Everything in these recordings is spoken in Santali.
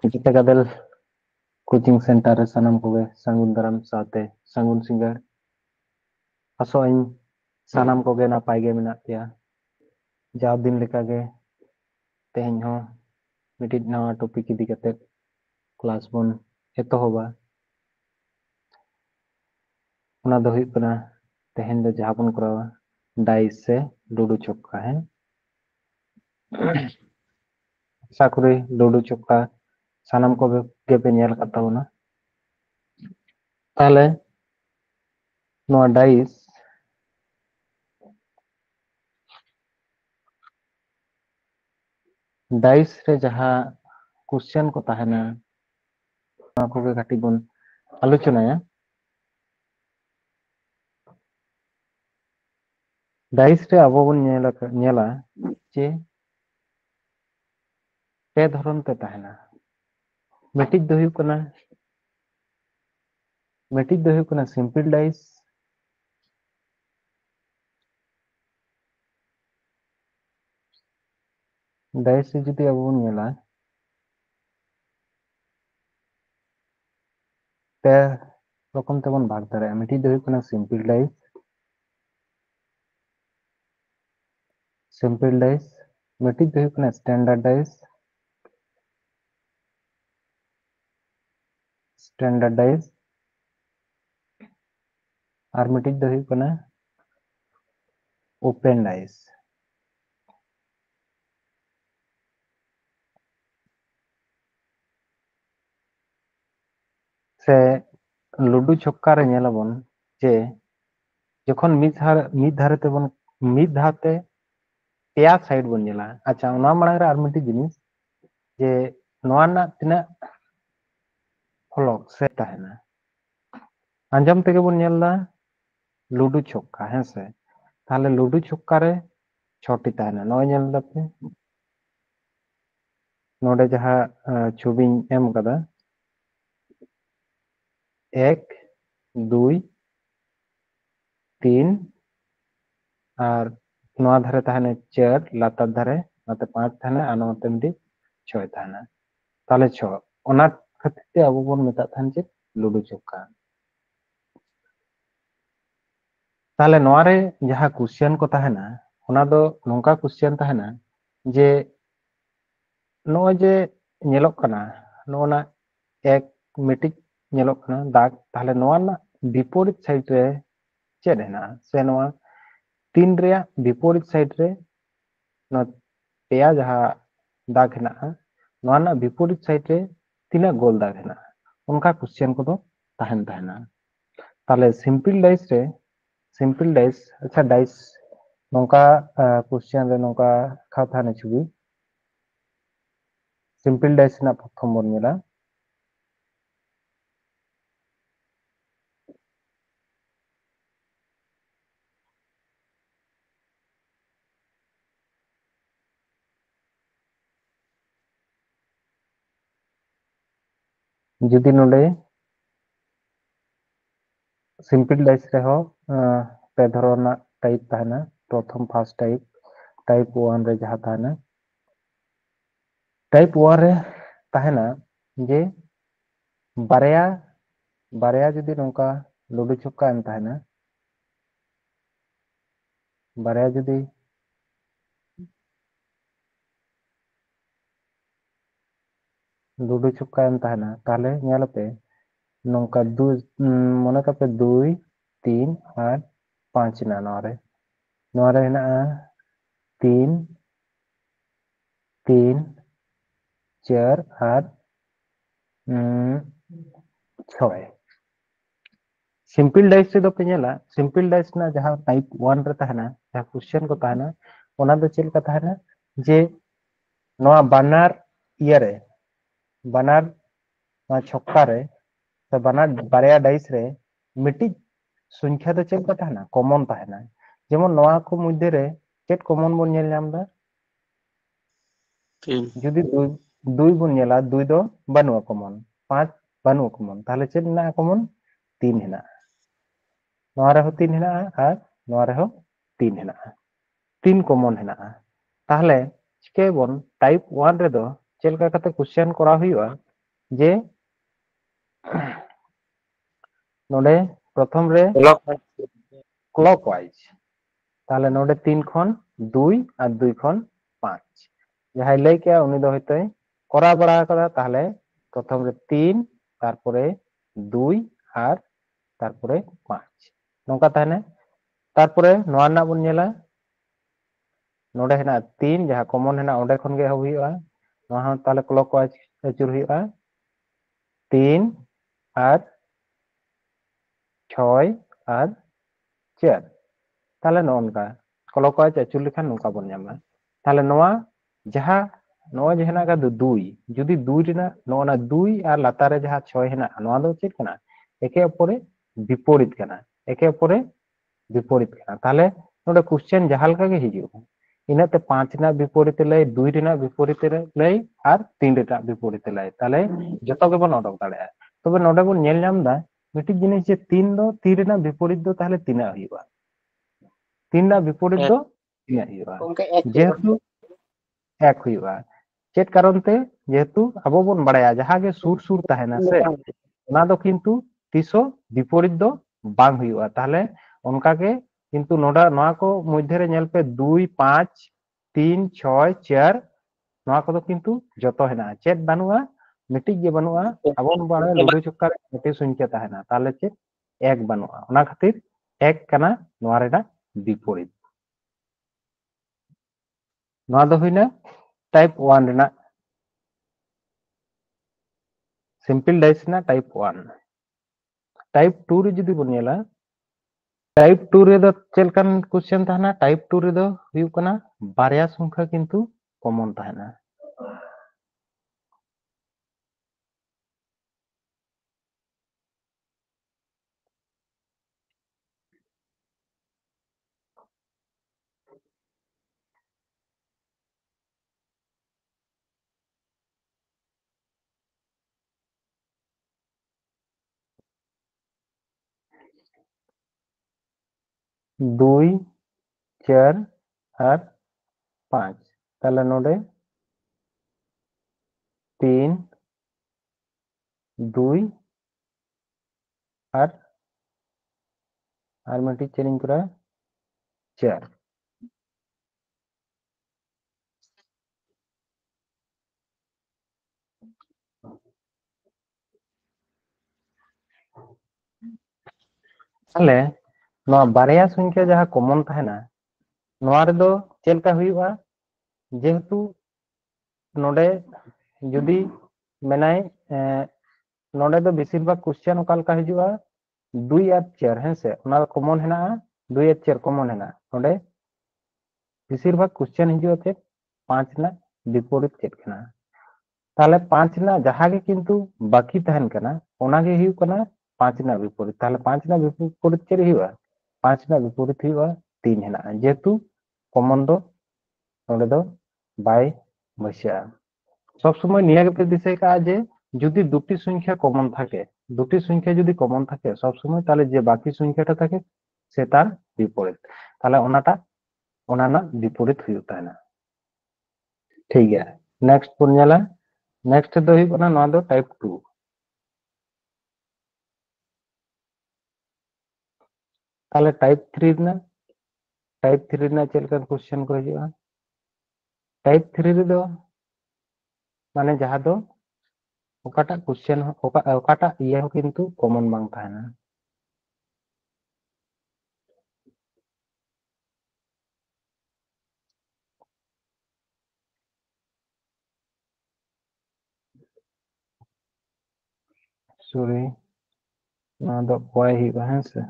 ᱡᱮᱛᱮ ᱜᱟᱫᱮᱞ कोचिंग सेंटर रे सानाम कोगे सांगुन दाराम साथे सांगुन सिंगार आसो इन सानाम कोगे नापाय गे मेना पेया जाव दिन लेका गे तेहेñ हो मिटिट नवा टॉपिक इदी कते क्लास बन एतोहबा ओना दो हुयुग कना तेहेñ दो जहां बन करावा डाइस से लूडो छक्का है साकुरे लूडो छक्का सानाम को गे पे नेल करता होना ताले नवा डाइस रे जहां क्वेश्चन को ताहेना ना को गे घाटी बन आलोचनाया डाइस रे अबो बन नेला जे पे धरन ते ताहेना मिटिज दो हुयुग कना सिंपल डाइस डाइस से जुदी अबो बन नेला पे रकम तेबन भाग दाड़ेया मिटिज दो हुयुग कना सिंपल डाइस मिटिज दो हुयुग कना स्टैंडर्ड डाइस और मिटिज दो हुयुग कना ओपन डाइस से लूडो छक्का रे नेलाबन जे जखन मिद धारे तेबन मिद धाते पेया साइड बन नेला अच्छा ओना मांग रे आर मिटिज जिनिस जे नोआ ना तिना फ्लॉक से ताहेना आंजम तेगे बन नेलदा लूडो छक्का है से ताहले लूडो छक्का रे छोटी ताहेना नोय नेल दापे नोडे जहां छवि एम कदा 1 2 3 और नोआ धारे ताहेना 4 लातार धारे नाते 5 ताहेना और नोते मिटि 6 ताहेना ताहले 6 ओना खातिर ते अबो बन मेता थान जे लूडो छक्का ताहले नोआ रे जहां क्वेश्चन को ताहेना ओना दो नोंका क्वेश्चन ताहेना जे नोय जे नेलोक कना नोना एक मिटिज नेलोक कना दाग ताहले नोआ ना विपरीत साइड रे चेद हेना से नोआ 3 रे विपरीत साइड रे नो पेया जहां दाग हेना नोआ ना विपरीत साइड रे तिना गोल दाग हेना उनका क्वेश्चन को दो ताहेन ताहेना ताहले सिंपल डाइस अच्छा डाइस नोंका क्वेश्चन रे नोंका खाता ने छुबी सिंपल डाइस ना प्रथम बन नेला जुदी नोडे सिंपल डाइस रे हो पे धरना टाइप ताहेना प्रथम फर्स्ट टाइप 1 रे जहां ताहेना टाइप 1 रे ताहेना जे बारया बारया जुदी नोंका लूडो छक्का एम ताहेना बारया जुदी लूडो छक्का एम ताहेना ताहले नेलपे नोंका दु मने कापे 2 3 और 5 ना नोरे हेना 3 3 4 और 6 सिंपल डाइस से दो पे नेला सिंपल डाइस ना जहां टाइप 1 रे ताहेना जहां क्वेश्चन को ताहेना ओना दो चेल का ताहेना जे नोआ बानार इयारे बानार नोआ छक्का रे से बानार बारया डाइस रे मिटिज संख्या दो चेल का ताहेना कॉमन ताहेना जेमन नोआ को मध्य रे चेट कॉमन बन नेल नामदा 3 जुदी 2 बन नेला 2 दो बानुआ कॉमन 5 बानुआ कॉमन ताहले चेट ना कॉमन 3 हेना नोआ रे हो 3 हेना और नोआ रे हो 3 हेना 3 कॉमन हेना ताहले चिके बन टाइप 1 रे दो चेलका कते क्वेश्चन करा हुआ जे नोडे प्रथम रे क्लॉकवाइज ताहले नोडे 3 खन 2 और 2 खन 5 जहां लई के उनी दो होते करा बड़ा करा ताहले प्रथम रे 3 तारपरे 2 और तारपरे 5 नोका ताहने तारपरे नोआ ना बन नेला नोडे हेना 3 जहां कॉमन हेना ओंडे खन गे हुईवा नोआ हन ताहले क्लॉकवाइज अचुर हुईवा 3 और 6 और 4 ताहले नोनका क्लॉकवाइज अचुर लेखान नोका बन ᱧᱟᱢᱟ ताहले नोआ जहां नोआ जे हेना का 2 जुदी 2 रेना नोना 2 और लातारे जहां 6 हेना नोआ दो चेक कना एके अपरे विपरीत कना एके अपरे विपरीत कना ताहले नोडे क्वेश्चन जहालका गे हिजु इनाते 5 ना विपरीत लय 2 रेना विपरीत लय और 3 रेना विपरीत लय ताहले जतो गे बन ओडक दाड़े तबे नोडे बन नेल नामदा मिटिक जिनिस जे 3 दो 3 रेना विपरीत दो ताहले 3 हुईबा 3 ना विपरीत दो 3 हुईबा जेहेतु एक हुईबा चेत कारण ते जेहेतु अबो बन बड़ाया जहां गे सुर सुर ताहेना से ना दो किंतु तीसो विपरीत दो बांग हुईबा ताहले उनका के किंतु नोडा नोआ को मध्य रे नेल पे 2 5 3 6 4 नोआ को दो किंतु जतो हेना चेत बानुआ मिटिक गे बानुआ अबो बड़ा लुडो चक्का रे मिटे सुनके ताहेना ताहले चेत एक बानुआ ओना खातिर एक कना नोआ रेना विपरीत नोआ दो हुइना टाइप 1 रेना सिंपल डाइस ना टाइप 1 टाइप 2 रे जुदी बन नेला टाइप 2 रे दो चेलकान क्वेश्चन ताहना टाइप 2 रे दो हुयु कना बारया संख्या किंतु कॉमन ताहना 2 4 और 5 ताहले नोडे 3 2 और मिटी चेरिंग करा 4 ताहले नोआ बारया संख्या जहां कॉमन ताहेना नोआ रे दो चेलका हुईबा जेहेतु नोडे जुदी मेनाय नोडे दो बेसिर भाग क्वेश्चन ओकाल का हिजुआ 2 और 4 है से ओना कॉमन हेना 2 और 4 कॉमन हेना नोडे बेसिर भाग क्वेश्चन हिजुआ चे 5 ना विपरीत चेक कना ताहले 5 ना जहां गे किंतु बाकी तहन कना ओना गे हिउ कना 5 ना विपरीत ताहले 5 ना विपरीत चेर हिउआ 5 ना विपरीत हिउआ 3 हेना जेहेतु कॉमन दो नोडे दो बाय बसिया सब समय निया के दिसे का जे যদি দুটি সংখ্যা কমন থাকে দুটি সংখ্যা যদি কমন থাকে সব সময় তাহলে যে বাকি সংখ্যাটা থাকে সে তার বিপরীত তাহলে ওনাটা ওনানা বিপরীত হয়ে তাই না ঠিক है नेक्स्ट पुन नेला नेक्स्ट दो ही बना नोआ दो टाइप 2 ताहले टाइप 3 ना चेल का क्वेश्चन को हिजुआ टाइप 3 रे दो माने जहां दो ओकाटा क्वेश्चन ओकाटा ये किंतु कॉमन बांग ताहेना सॉरी ना दो वाई ही है से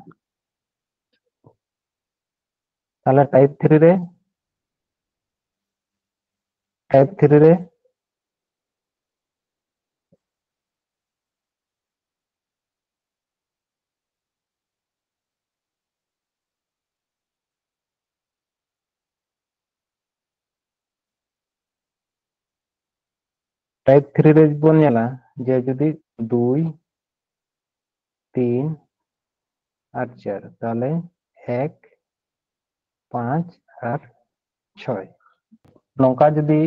ताहले टाइप 3 रे टाइप 3 रे बन नेला जे जदी 2 3 और 4 ताहले 1 5 और 6 नौका जदी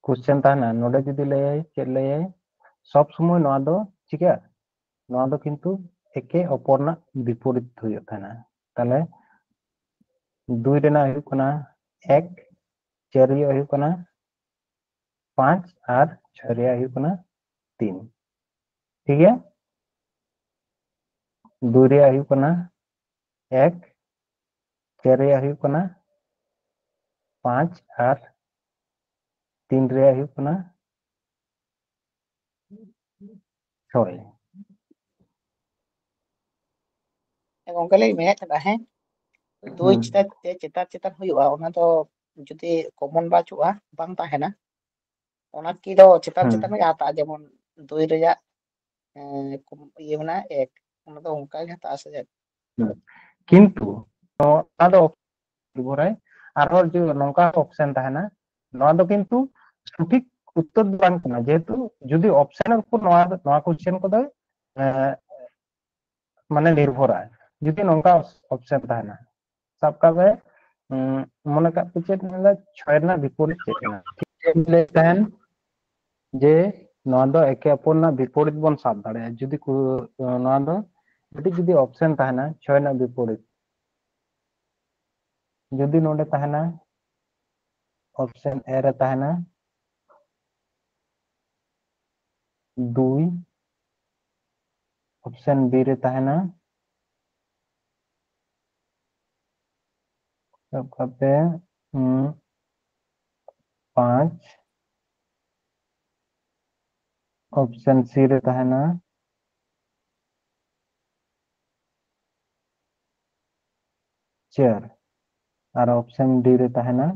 क्वेश्चन ताना नोडे जदी ले चेक ले सब समय नोआ दो चिका नोआ दो किंतु एके अपर ना विपरीत हुई थाना ताले दुई रेना हुई कना एक चार रेया हुई कना 5 और 6 रेया हुई कना 3 ठीक है दुई रेया हुई कना एक चार रेया हुई कना 5 और 3 रेया हुई कना 6 gongke lagi mehet ada he doi cita huyuga ona do judi common bacuga bang tahena ona ki do cita me ata jemon doi reya iye mana ek ona do onka ge hata ase किंतु तो आदो बोराय आरो जो नोंका ऑप्शन तहना नोआ दो किंतु सठिक उत्तर बांग कना जेतु जदि ऑप्शन को नोआ क्वेश्चन को दो माने निर्भरा जदि नोंका ऑप्शन तहना सब का बे मने का पिचे ना 6 ना विपरीत चेतना ठीक ले तहन जे नोआ दो एके अपन ना विपरीत बन साब दाड़े जदि नोआ दो जदि ऑप्शन तहना 6 ना विपरीत जदि नोडे तहना ऑप्शन ए रे तहना 2 ऑप्शन बी रे तहना सब करते 5 ऑप्शन सी रे तहना 4 और ऑप्शन डी रे तहना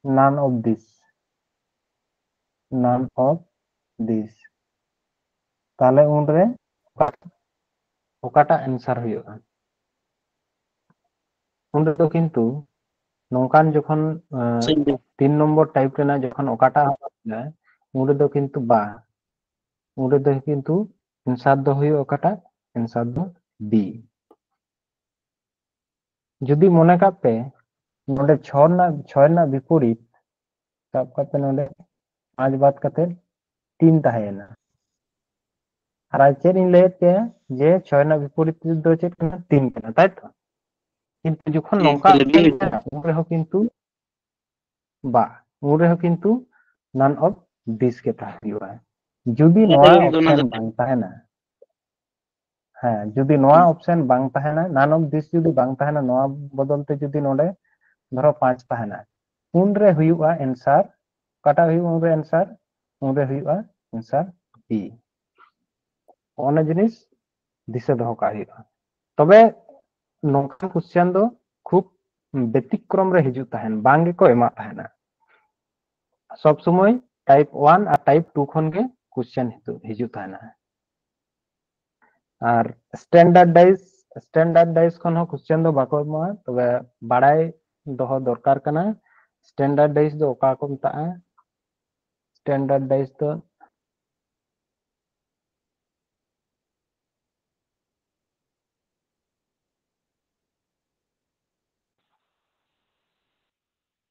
none of this ताले उनरे ओकाटा आंसर हुयुगा उनरे तो किंतु नोंकान जखन 3 नंबर टाइप रेना जखन ओकाटा उनरे दो किंतु बा उनरे दो किंतु आंसर दो हुयुगा ओकाटा आंसर दो बी जदि मने का पे नोडे 6 ना विपरीत सब करते नोडे 5 बात करते 3 तहेना और चेक इन लेते जे 6 ना विपरीत दो चेक 3 कना ताई तो किंतु जखन नोंका उनरे हो किंतु बा उनरे हो किंतु नन ऑफ दिस के ताहियुआ जदि नोआ ऑप्शन बांग तहेना हाँ जदि नोआ ऑप्शन बांग तहेना नन ऑफ दिस जदि बांग तहेना नोआ बदलते जदि नोडे धरो 5 तहेना उनरे हुयुआ आंसर काटा हुयुआ उनरे हुयुआ आंसर बी ओना जिनिस दिशा दो का हुयुआ तबे नोंका क्वेश्चन दो खूब व्यतिक्रम रे हिजु तहन बांगे को एमा तहना सब समय टाइप 1 और टाइप 2 खन के क्वेश्चन हिजु तहना और स्टैंडर्डाइज खन हो क्वेश्चन दो बाको एमा तबे बाड़ाई दोहो दरकार कना स्टैंडर्डाइज दो ओका को मता स्टैंडर्डाइज दो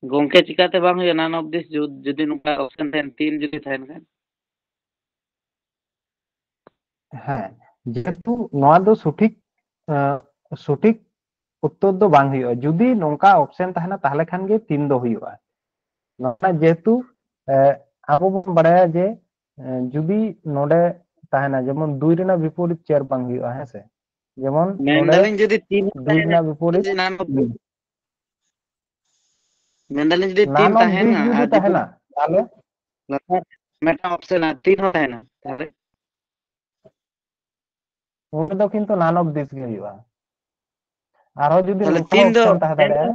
गोंके चिकाते बांग हुई नन ऑफ दिस जदि नुका ऑप्शन थेन 3 जदि थेन खान हाँ जेतु नोआ दो सठिक उत्तर दो बांग हुयुआ जुदी नोंका ऑप्शन तहना ताहले खान गे 3 दो हुयुआ नोना जेतु आबो बन बड़ाया जे जुदी नोडे तहना जेमन 2 रेना विपरीत 4 बांग हुयुआ है से जेमन नोडे मेंडलिन जदि 3 2 रेना विपरीत नन ऑफ मेंडलिन जदि 3 नन ऑफ दिस तहेना जुदी और तहना ताले लतार मेटा ऑप्शन 3 हो तहेना ताले उनके दो किंतु नन ऑफ दिस गे हुयुआ आरो जुदी ताले नोंका 3 दो ऑप्शन तह दाड़े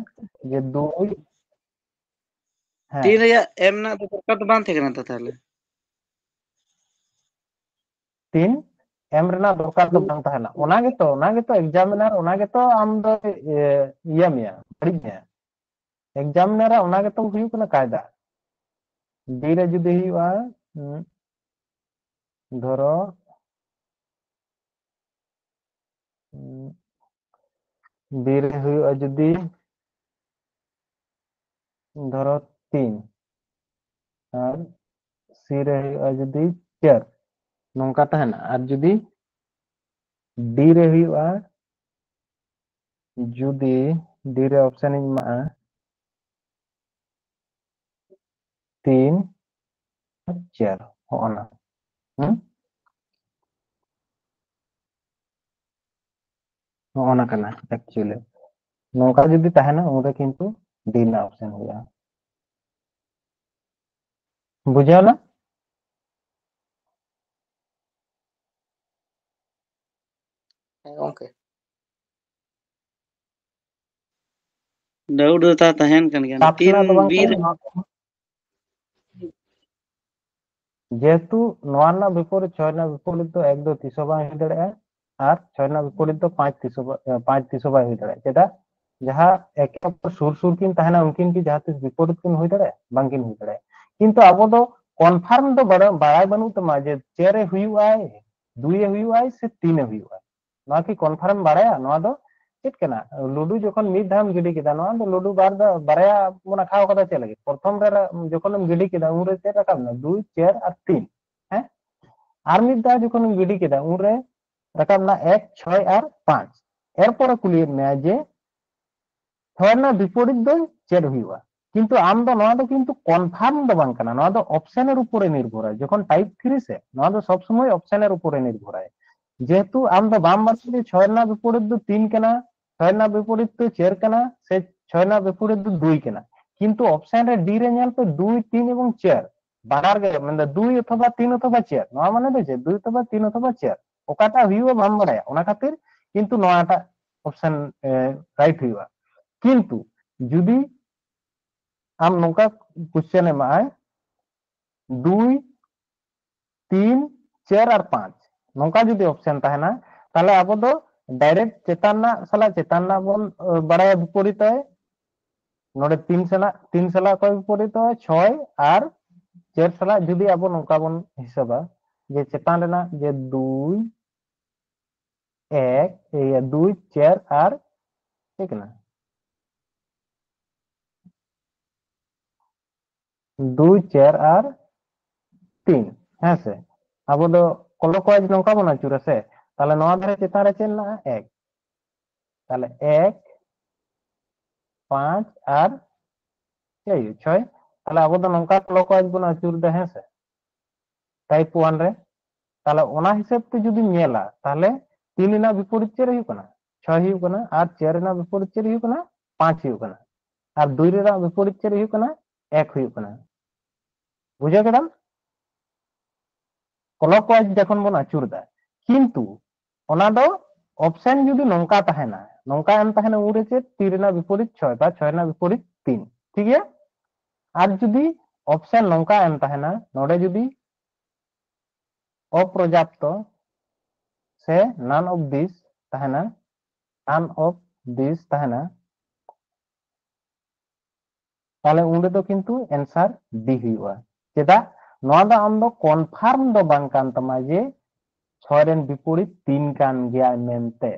जे 2 हाँ 3 रेया एम ना तो दरकार तो बांग थे कना ताले 3 एम रेना दरकार तो बांग तहना ओना गेतो एग्जामिनर ओना गेतो आम दो इया मिया बड़ी मिया एग्जामिनर ओना गेतो हुयु कना कायदा बी रे जुदी हुयुआ धरो बी रे हुयुआ जुदी ধরো 3 আর সি রে হুᱭᱩᱜᱼᱟ যদি 4 নংকা তাহেনা আর যদি ডি রে হুᱭᱩᱜᱼᱟ যদি ডি রে অপশন ইᱧ ᱮᱢᱟᱜᱼᱟ 3 আর 4 ᱦᱚᱸᱜᱼᱚᱱᱟ ᱦᱚᱸᱜᱼᱚᱱᱟ ᱠᱟᱱᱟ ᱮᱠᱪᱩᱭᱟলি नौका जुदी तहना उनरे किंतु डी ना ऑप्शन हुआ बुझा ना गंके डाउट होता तहन कन गया तीन तापना तो बांग बीर जेतु नोआना विपरीत छयना विपरीत तो एक दो तीसो बांग हुई दड़े और छयना विपरीत तो पांच तीसो बांग हुई दड़े चेदा जहां एक अपर सुर सुर किन तहना उनकिन की जहां तीस विपरीत किन हुई दड़े बांग किन हुई दड़े किंतु अब दो कन्फर्म तो बाड़ाय बनू तमा जे चेरे हुईआय दुई हुईआय से तीन हुईआय ना की कन्फर्म बाड़ाया ना दो चेत कना लुडू जखन मिड धाम गिडी केदा ना दो लुडू बार दा बारया मोना खाओ कदा चे लगे प्रथम रे जखन गिडी केदा उरे चे रकाब ना 2 4 और 3 हैं আর মিড দা যখন गिडी केदा उरे रकाब ना 1 6 और 5 এরপরে কুলিয়ে মে যে ছয়না বিপরীত দই চের হুইবা কিন্তু আম দো নয়া দো কিন্তু কনফার্ম দো বাং কানা নয়া দো অপশনের উপরে নির্ভর হয় যখন টাইপ 3 সে নয়া দো সব সময় অপশনের উপরে নির্ভর হয় যেহেতু আম দো বাম মারছি ছয়না বিপরীত দো 3 কেনা ছয়না বিপরীত তো 4 কেনা সে ছয়না বিপরীত দো 2 কেনা কিন্তু অপশন রে ডি রে নেল তো 2 3 এবং 4 বানার গে মানে 2 অথবা 3 অথবা 4 নয়া মানে দেছে 2 অথবা 3 অথবা 4 ওকাটা হুইবা বাম বাড়ায় ওনা খাতির কিন্তু নয়াটা অপশন রাইট হুইবা किंतु जुदी आम नौका क्वेश्चन एम आए 2 3 4 और 5 नौका जुदी ऑप्शन तहना ताले अब दो डायरेक्ट चेताना सला चेताना बोन बड़ा विपरीत है नोडे 3 सला को विपरीत है 6 और 4 सला जुदी अब नौका बोन हिसाबा जे चेतान रेना जे 2 1 ये 2 4 और ठीक ना 2 4 और 3 है से अब दो क्लॉकवाइज नौका बना चुरा से ताले नवा धरे चेतान रे चेन ना 1 ताले 1 5 और 6 ताले अब दो नौका क्लॉकवाइज बना चुर दे है से टाइप 1 रे ताले ओना हिसाब ते जुदी नेला ताले 3 ना विपरीत चे रही कना 6 ही कना और 4 ना विपरीत चे रही कना 5 ही कना और 2 रे ना विपरीत चे रही कना 1 हुई कना बुझा केदाम क्लॉकवाइज जखन बन आचुर दा किंतु ओना दो ऑप्शन जुदी नौका तहना नौका एम तहना उरे चे 3 ना विपरीत 6 बा 6 ना विपरीत 3 ठीक है और जुदी ऑप्शन नौका एम तहना नोडे जुदी अपर्याप्त से नन ऑफ दिस तहना नन ऑफ दिस तहना ताले उंडे दो किंतु आंसर डी हुआ चेदा नोआ दो आम दो कन्फर्म दो बांग कान तमा जे 6 रेन विपरीत 3 कान गया मेनते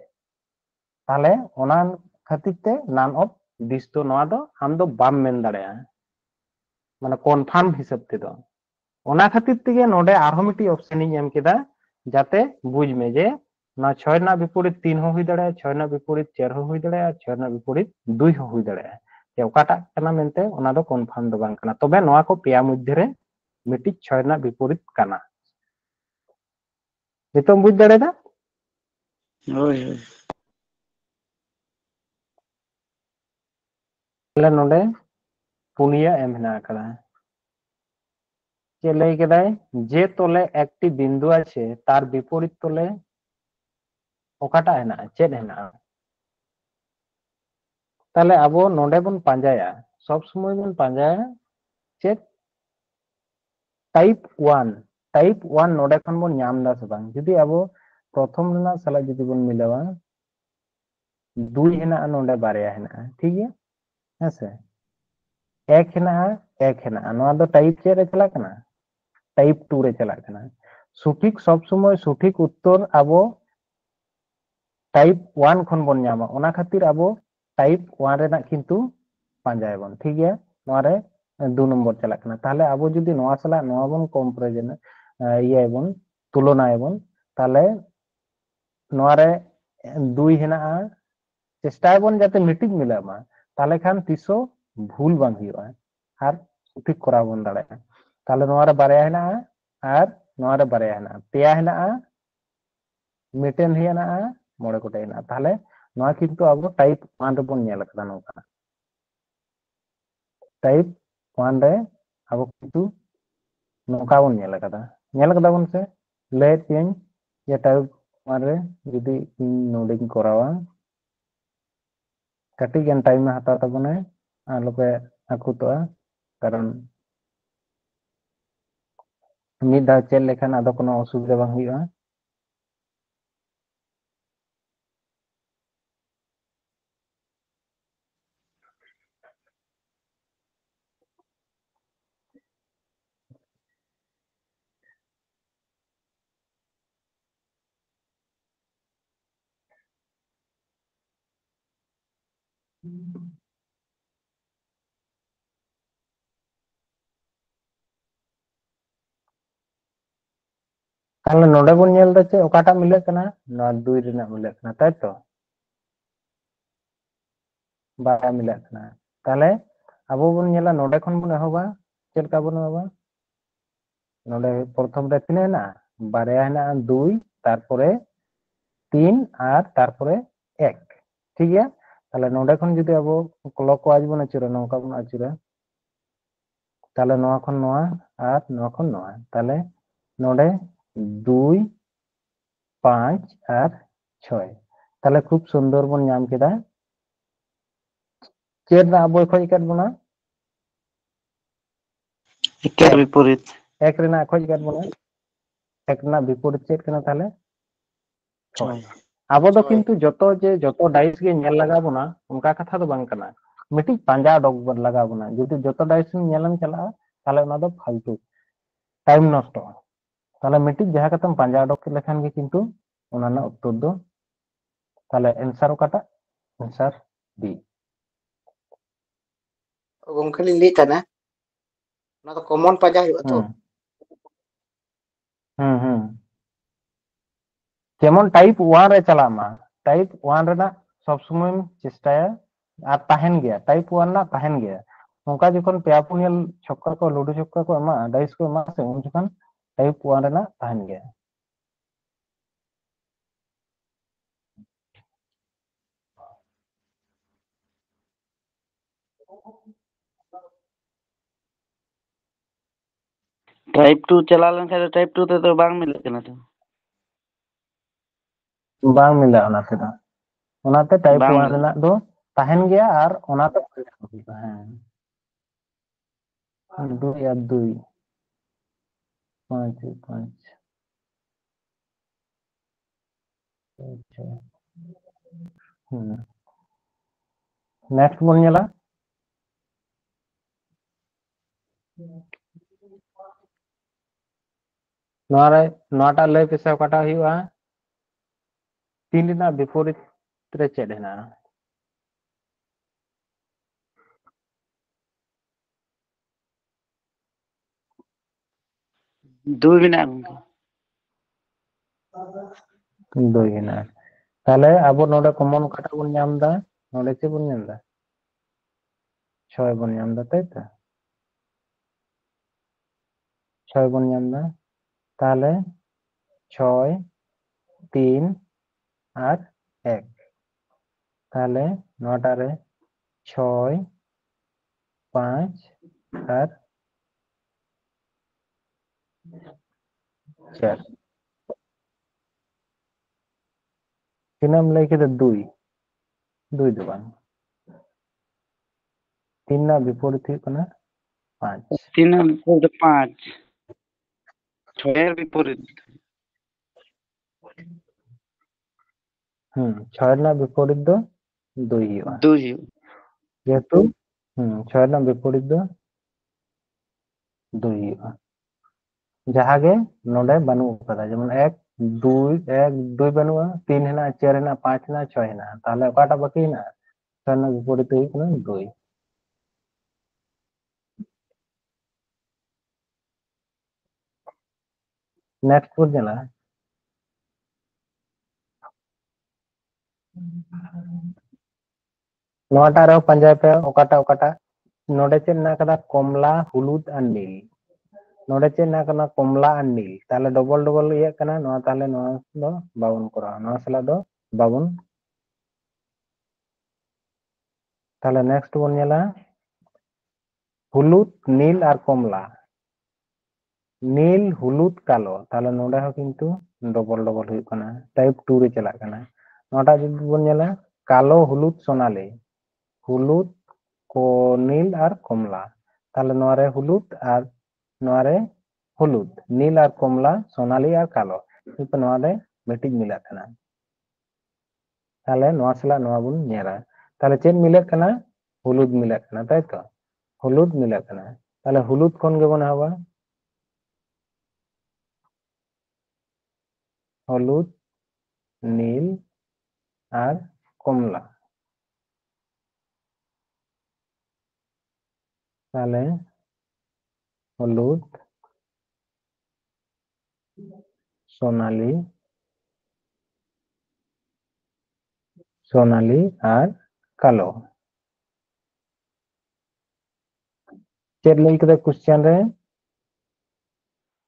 ताले ओना खातिर ते नन ऑफ दिस तो नोआ दो आम दो बाम मेन दाड़ेया माने कन्फर्म हिसाब ते दो ओना खातिर ते नोडे आरो मिटी ऑप्शन इन एम केदा जाते बुझ में जे ना 6 ना विपरीत 3 हो हुई दाड़े 6 ना विपरीत 4 हो हुई दाड़े 6 ना विपरीत 2 हो हुई दाड़े जे ओकाटा कना मेनते ओना दो कन्फर्म दो बांग कना तबे नोआ को पेया मध्य रे मिटी 6 ना विपरीत कना नितम बुझ दाड़े दा होय होय ले नोडे पुनिया एम हेना कदा चे लई केदाय जे तोले एकटी बिंदु आछे तार विपरीत तोले ओकाटा हेना चेद हेना ताले अब नोडे बन पांजाया सब समय बन पांजाया चेद टाइप 1 नोडे खन बन नाम दा से बांग जुदी अब प्रथम ना सला जुदी बन मिलावा 2 हेना नोडे बारया हेना ठीक है ऐसे 1 हेना नोआ दो टाइप चे रे चला कना टाइप 2 रे चला कना सठिक सब समय सठिक उत्तर अब टाइप 1 खन बन नामा ओना खातिर अब टाइप 1 रे ना किंतु पांजाय बन ठीक है ᱱᱚᱣᱟᱨᱮ 2 নম্বর চালাক না। তাহলে আবো যদি নোয়া সালা নোয়া বন কম্পারিজন ইয়াবন তুলনায়াবন তাহলে নোয়ারে 2 হেনাআ চেষ্টায়াবন যাতে মিটিং মিলামা তাহলে খান তিসো ভুল বাং হুᱭᱩᱜᱼᱟ আর সঠিক করাবন দাড়ায়। তাহলে নোয়ারে বারেয়া হেনাআ আর নোয়ারে বারেয়া হেনাআ পেয়া হেনাআ মিটেন হেনাআ মড়ে গোটে হেনাআ। তাহলে নোয়া কিন্তু আবো টাইপ 1 রেবন নেল আকাদা নংকা। टाइप 1 रे अब किंतु नौका बन नेल कदा बन से ले तीन ये टाइप 1 रे यदि नोडिंग करावा कटी गन टाइम में हता तबने आलोपे आकुतोआ कारण मिड दा चेल लेखन आदो कोनो असुविधा बांग हुआ। তাহলে নোডে বন নেল दा चे ओकाटा मिले कना ना 2 रिना मिले कना ताई तो बाया मिले कना। ताहले अबो बन नेला नोडे खन बन एहोबा चेलका बन एहोबा नोडे प्रथम रे तिने ना बारया ना 2 तारपरे 3 আর তারপরে 1 ঠিক আছে। তাহলে নোডে খন যদি আবো ক্লকওয়াইজ বন আচুরা নৌকা বন আচুরা তাহলে নোয়া খন নোয়া আর নোয়া খন নোয়া তাহলে নোডে 2 5 আর 6 তাহলে খুব সুন্দর বন নাম কেদা चेर ना बय खोज काट बना एकेर विपरीत एक रेना खोज काट बना एक ना विपरीत चेक कना ताहले 6 आबो दो किंतु जतो डाइस गे नेल लगा बना उनका कथा दो बांग कना मिटी पांजा डॉग बन लगा बना जदि जतो डाइस नेलन चला ताहले उना दो फालतू टाइम नष्ट ताहले मिटी जहा कतम पांजा डॉग लेखान गे किंतु उना ना उत्तर दो ताहले आंसर ओकाटा आंसर बी। गंखे ली ताना ना तो कॉमन पाजा हुआ तो যেমন টাইপ 1 রে চালামা টাইপ 1 রেনা সব সময় চেষ্টায় আর তাহেন গিয়া টাইপ 1 না তাহেন গিয়া নৌকা যখন পেয়া পুনিয়াল ছক্কা কো লুডু ছক্কা কো এমা ডাইস কো এমা সে উন যখন টাইপ 1 রেনা তাহেন গিয়া। टाइप 2 चला लेन खाय टाइप 2 ते तो बांग मिले कना तो बांग मिला ओनाते दा ओनाते टाइप बांग 1 रेना दो ताहेन गया और ओनाते हां 2 या 2 5 5 अच्छा नेक्स्ट बोल नेला नोरे नोटा ले पिसे ओकाटा हुआ 3 रिना विपरीत रे चेड हेना 2 बिना गंके 2 हेना ताहले अब नोडे कॉमन ओकाटा बन नाम दा नोडे चे बन नाम दा 6 बन नाम दा ताई तो 6 बन नाम दा ताहले 6 3 আর 1 তাহলে নটা রে 6 5 আর 4 তিনাম লেখে দে 2 2 দো বাং 3 না বিপরীত হুᱭᱩᱜ ᱠᱟᱱᱟ 5 3 विपरीत 5 6 विपरीत 6 না বিপরীত দো 2 হুᱭᱩᱜᱼᱟ 2 যেহেতু 6 না বিপরীত দো 2 হুᱭᱩᱜᱼᱟ जहागे नोडे बानु कदा जेमन 1 2 1 2 बानुआ 3 हेना 4 हेना 5 हेना 6 हेना ताहले ओकाटा बाकी हेना 6 ना विपरीत হুᱭᱩᱜ ᱠᱟᱱᱟ 2 नेक्स्ट बन चला नोटा रे पंजाय पे ओकाटा नोडे चेक ना कदा कमला हुलुद और नील नोडे चेक ना कना कमला और नील ताले डबल डबल ये कना नो ताले नो दो बाबन करा नो सला दो बाबन ताले नेक्स्ट बन चला हुलुद नील और कमला नील हुलुद कालो ताले नोडे हो किंतु डबल डबल हुई कना टाइप 2 रे चला कना नोटा जदि बन चला कालो हुलुद सोनाली हुलुद को नील और कमला ताले नोरे हुलुद और नोरे हुलुद नील और कमला सोनाली और कालो इप नोरे मिटिज मिला कना ताले नोआ सला नोआ बुन नेरा ताले चेन मिले कना हुलुद मिला कना ताई तो हुलुद मिला कना ताले हुलुद कोन गे बन हवा हलुद नील और कमला ताले हलुद सोनाली सोनाली और कालो चेक लई कदे क्वेश्चन रे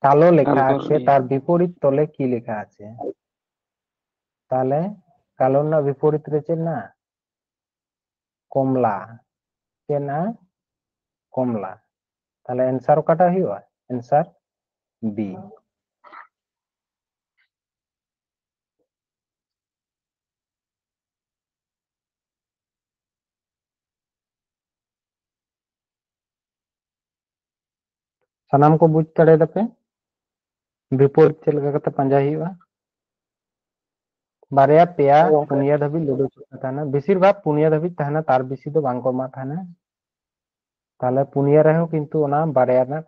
कालो लेखा आछे तार विपरीत तले की लेखा आछे ताले कालो ना विपरीत रे चेक ना कमला चेक ना कमला ताले आंसर काटा हुआ आंसर बी सनाम को बुझ तड़े दपे विपरीत चेक लगा कते पंजा हुआ बारया पेया पुनिया धाबी लुडो चुका बेसिर भाग पुनिया धाबी तहना तार बेसी दो बांको मा तहना ताले पुनिया रहे किंतु ओना बारया ना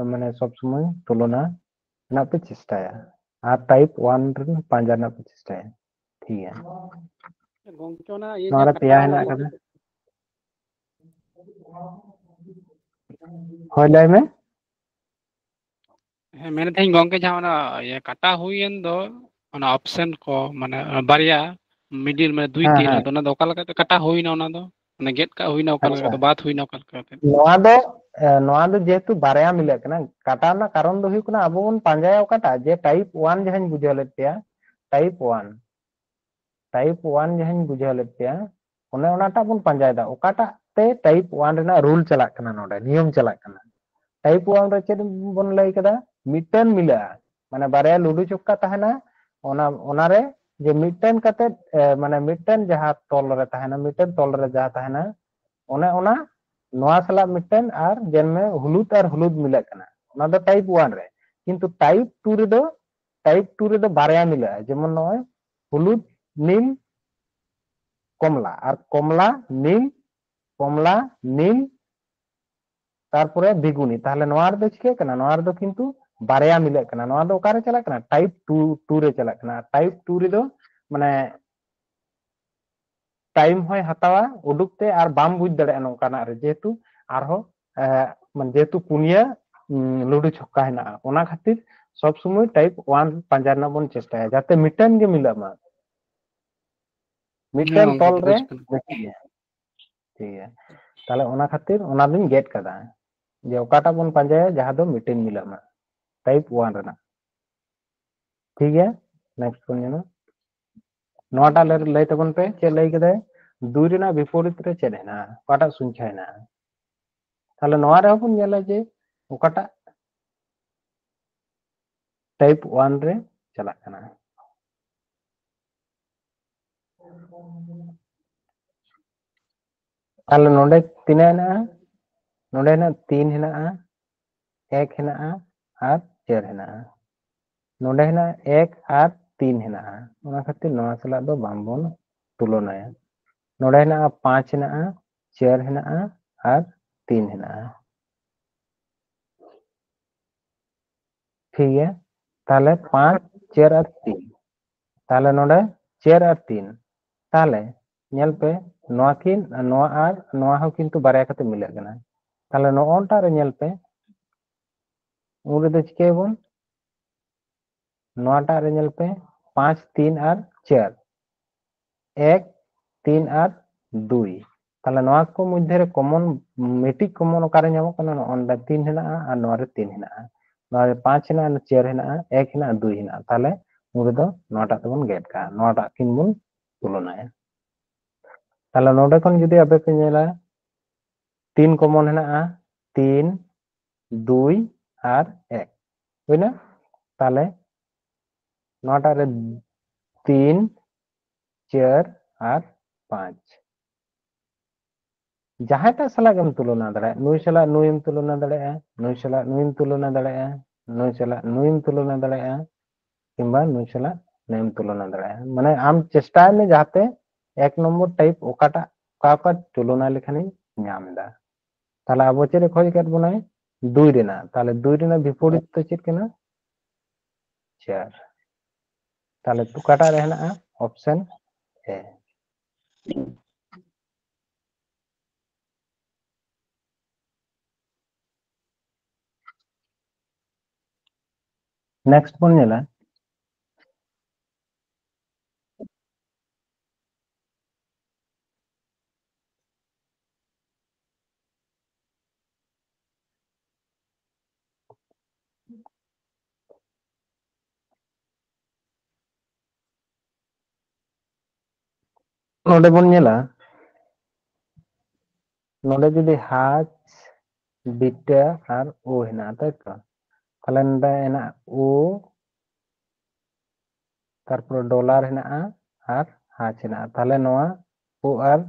माने सब समय तुलना ना पे चेष्टाया आ टाइप 1 रे पांजा ना पे चेष्टाया ठीक है गोंके ना ये नोरा पेया है ना kada होय लाय में मैंने थी गोंके जहाँ ये काटा हुई दो ऑप्शन को माने बारिया मिडिल में दुई तीन हाँ तो ना दो काल का काटा हुई ना दो माने गेट का हुई ना काल का तो बात हुई ना काल का नोआ दो जेतु बारया मिले कना काटा ना कारण दो हुई कना अब बन पांजाया ओकाटा जे टाइप 1 जहां बुझाव ले पेया टाइप 1 जहां बुझाव ले पेया ओने ओनाटा बन पांजायदा ओकाटा ते टाइप 1 रेना रूल चला कना नोडे नियम चला कना टाइप 1 रे चेद बन लई कदा मिटन मिला माने बारया लुडो चक्का तहना ओना रे जे मिटन कते माने मिटन जहां तोल रे तहना मिटन तोल रे जहां तहना ओने ओना नोआ सला मिटन और जन्मे हुलुद मिला कना ओना दो टाइप 1 रे किंतु टाइप 2 रे दो बारया मिला जेमन नय हुलुद नील कमला और कमला नील तारपरे बिगुनी ताहले नोआ रे दो चिके कना नोआ रे दो किंतु बारया मिले कना नोआ दो ओकारे चला कना टाइप 2 रे चला कना टाइप 2 रे दो माने टाइम होय हतावा उडुकते और बाम बुझ दड़े नोकाना रे जेतु आरो मान जेतु पुनिया लुडो छक्का हेना ओना खातिर सब समय टाइप 1 पंजा ना बन चेष्टाया जाते मिटन गे मिला मा मिटन तोल रे ठीक है ताले ओना खातिर ओना दिन गेट कदा जे ओकाटा बन पंजाया जहां दो मिटन मिला मा टाइप 1 रेना ठीक है नेक्स्ट बन जाना नोटा लय तबन पे चे लय कदे दुई रेना विपरीत रे चेद हेना ओकाटा सुंछा हेना ताले नोआ रे बन नेला जे ओकाटा टाइप 1 रे चला कना ताले नोडे तिना हेना नोडे ना 3 हेना 1 हेना और 4 हेना नोडे हेना 1 और 3 हेना ओना खातिर नोआ सला दो बामबन तुलनाया नोडे हेना 5 हेना 4 हेना और 3 हेना ठीक है ताले 5 4 और 3 ताले नोडे 4 और 3 ताले नेल पे नोआ किन नोआ और नोआ हो किंतु बारया कते मिले कना ताले नोंटा रे नेल पे उरे दो चिके बन ᱱᱚᱣᱟᱴᱟᱜ ᱨᱮ ᱧᱮᱞ ᱯᱮ 5 3 আর 4 1 3 আর 2 তাহলে নয়া কো মধ্যে রে কমন মেটিক কমন ওকারে ñamok kana নন্ডা 3 হেনাআ আর নয়ারে 3 হেনাআ নয়ারে 5 হেনা আর 4 হেনাআ 1 হেনা 2 হেনা তাহলে ᱱᱚᱰᱮ ᱫᱚ ᱱᱚᱣᱟᱴᱟᱜ ᱛᱮᱵᱚᱱ ᱜᱮᱫ ᱠᱟᱜᱼᱟ ᱱᱚᱣᱟᱴᱟᱜ ᱠᱤᱱ ᱵᱚᱱ ᱛᱩᱞᱚᱱᱟᱭᱟ তাহলে ᱱᱚᱰᱮ ᱠᱷᱚᱱ ᱡᱩᱫᱤ ᱟᱯᱮ ᱯᱮ ᱧᱮᱞᱟ 3 কমন হেনাআ 3 2 আর 1 বুঝনা তাহলে নটার 3 4 আর 5 যাহাটা সালাগ এম তুলনা দাঁড়ায় নুই সালাগ নুই এম তুলনা দাঁড়ায় নুই সালাগ নুই এম তুলনা দাঁড়ায় নুই সালাগ নুই এম তুলনা দাঁড়ায় কিংবা নুই সালাগ নুই এম তুলনা দাঁড়ায় মানে আম চেষ্টায় মে যাতে এক নম্বর টাইপ ওকাটা কাকা তুলনা লেখানি ñam da তাহলে আবো চেরে খোঁজ কাট বনাই 2 রেনা তাহলে 2 রেনা বিপরীত তো চেত কেনা 4 তাহলে তুকাটা রে হেনাআ অপশন এ नेक्स्ट बन नेला नोडे बन नेला नोडे जुदी हाच बीटा और ओ हेना ताई तो তাহলে নডে হেনা ও তারপর ডলার হেনা আর হাচ হেনা তাহলে নোয়া ও আর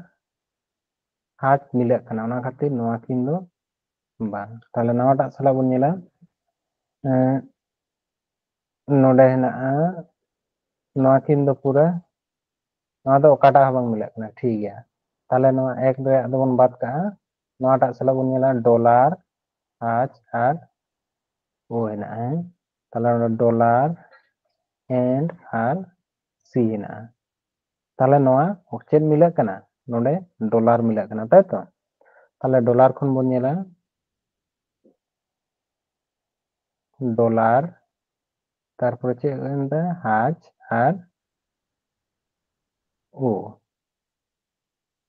হাচ মিলে কানা ওনা খাतिर নোয়া কিন্তু বাং তাহলে নওয়াটা সালা বন নেলা नोडे हेना নোয়া কিন্তু পুরা নোয়া দো ওকাটা বাং মিলে কানা ঠিক গया তাহলে নোয়া এক রে দবন বাদ কা নোয়াটা সালা বন নেলা ডলার হাচ আর ও হেনা তাহলে ডলার एंड আর সি হেনা তাহলে নোয়া চেন মিলে কানা নোডে ডলার মিলে কানা তাই তো তাহলে ডলার খন বন নেলা ডলার তারপরে চেক এন্ড হাজ আর ও